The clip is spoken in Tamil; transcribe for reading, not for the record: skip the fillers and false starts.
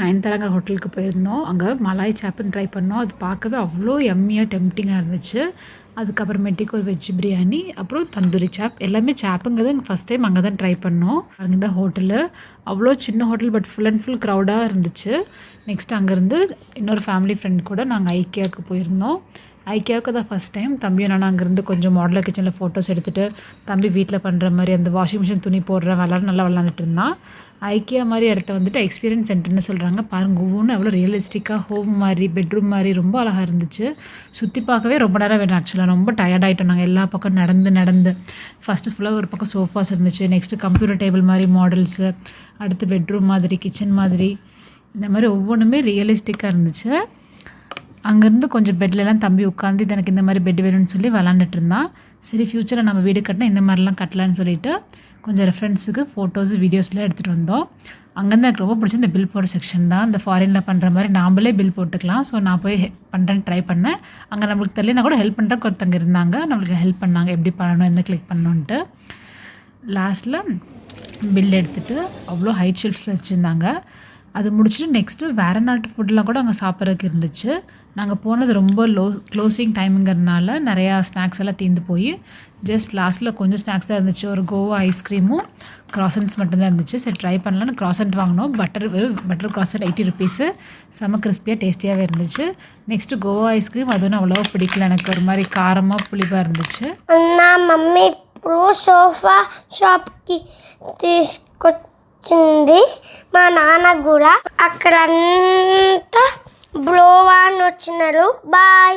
நயன்தாராங்கிற ஹோட்டலுக்கு போயிருந்தோம். அங்கே மலாய் சாப்னு ட்ரை பண்ணோம். அது பார்க்கவே அவ்வளோ யம்மியாக டெம்ப்டிங்காக இருந்துச்சு. அதுக்கப்புறமேட்டுக்கு ஒரு வெஜ் பிரியாணி, அப்புறம் தந்தூரி சாப். எல்லாமே சாப்புங்கிறது எனக்கு ஃபஸ்ட் டைம் அங்கே தான் ட்ரை பண்ணோம். அங்கே ஹோட்டலு அவ்வளோ சின்ன hotel, but full and full க்ரௌடாக இருந்துச்சு. நெக்ஸ்ட் அங்கேருந்து இன்னொரு ஃபேமிலி ஃப்ரெண்ட் கூட நாங்கள் ஐக்கியாவுக்கு போயிருந்தோம். ஐக்கியாவுக்கு தான் ஃபஸ்ட் டைம். தம்பியும் நான் அங்கேருந்து கொஞ்சம் மாடலர் கிச்சனில் ஃபோட்டோஸ் எடுத்துகிட்டு, தம்பி வீட்டில் பண்ணுற மாதிரி அந்த வாஷிங் மிஷின் துணி போடுற நல்லா விளாண்டுட்டு இருந்தான். ஐக்கியா மாதிரி இடத்த வந்துட்டு எக்ஸ்பீரியன்ஸ் சென்டர்னு சொல்கிறாங்க. பாருங்கள், ஒவ்வொன்றும் எவ்வளோ ரியலிஸ்டிக்காக ஹோம் மாதிரி, பெட்ரூம் மாதிரி ரொம்ப அழகாக இருந்துச்சு. சுற்றி பார்க்கவே ரொம்ப நேரம் வேணும். ஆக்சுவலாக ரொம்ப டயர்ட் ஆகிட்டோம் நாங்கள். எல்லா பக்கம் நடந்து ஃபஸ்ட்டு ஃபுல்லாக ஒரு பக்கம் சோஃபாஸ் இருந்துச்சு. நெக்ஸ்ட்டு கம்ப்யூட்டர் டேபிள் மாதிரி மாடல்ஸு, அடுத்து பெட்ரூம் மாதிரி, கிச்சன் மாதிரி, இந்த மாதிரி ஒவ்வொன்றுமே ரியலிஸ்டிக்காக இருந்துச்சு. அங்கேருந்து கொஞ்சம் பெட்லலாம் தம்பி உட்காந்து எனக்கு இந்த மாதிரி பெட் வேணும்னு சொல்லி விளாண்டுட்டு இருந்தான். சரி, ஃப்யூச்சரில் நம்ம வீடு கட்டினா இந்த மாதிரிலாம் கட்டலான்னு சொல்லிட்டு கொஞ்சம் ரெஃபரன்ஸுக்கு ஃபோட்டோஸு வீடியோஸ்லாம் எடுத்துகிட்டு வந்தோம். அங்கேருந்து எனக்கு ரொம்ப பிடிச்ச இந்த பில் போடுற செக்ஷன் தான். இந்த ஃபாரினில் பண்ணுற மாதிரி நாம்ளே பில் போட்டுக்கலாம். ஸோ நான் போய் பண்ணுறேன்னு ட்ரை பண்ணேன். அங்கே நம்மளுக்கு தெரியலனா கூட ஹெல்ப் பண்ணுறக்கு ஒருத்தங்க இருந்தாங்க. நம்மளுக்கு ஹெல்ப் பண்ணாங்க, எப்படி பண்ணணும், எந்த கிளிக் பண்ணணுன்ட்டு. லாஸ்ட்டில் பில் எடுத்துகிட்டு அவ்வளோ ஹைட் ஷெல்ஃப்ஸில் வச்சுருந்தாங்க. அது முடிச்சுட்டு நெக்ஸ்ட்டு வேறு நாட்டு ஃபுட்லாம் கூட அங்கே சாப்பிட்றதுக்கு இருந்துச்சு. நாங்கள் போனது ரொம்ப க்ளோசிங் டைமுங்கிறதுனால நிறையா ஸ்நாக்ஸ் எல்லாம் தீர்ந்து போய் ஜஸ்ட் லாஸ்ட்டில் கொஞ்சம் ஸ்நாக்ஸ் தான் இருந்துச்சு. ஒரு கோவா ஐஸ்கிரீமும் க்ராசன்ஸ் மட்டும்தான் இருந்துச்சு. சரி, ட்ரை பண்ணலான்னு க்ராசன்ட் வாங்கினோம். Butter croissant 80 rupees. செம்ம கிறிஸ்பியாக டேஸ்டியாகவே இருந்துச்சு. நெக்ஸ்ட்டு கோவா ஐஸ்கிரீம், அது ஒன்றும் அவ்வளோவா பிடிக்கல எனக்கு. ஒரு மாதிரி காரமாக புளிப்பாக இருந்துச்சு. మమ్మీ ఇప్పుడు సోఫా షాప్కి తీసుకొచ్చింది. మా నాన్న కూడా అక్కడంతా బ్లోవాన్ వచ్చినారు. బాయ్.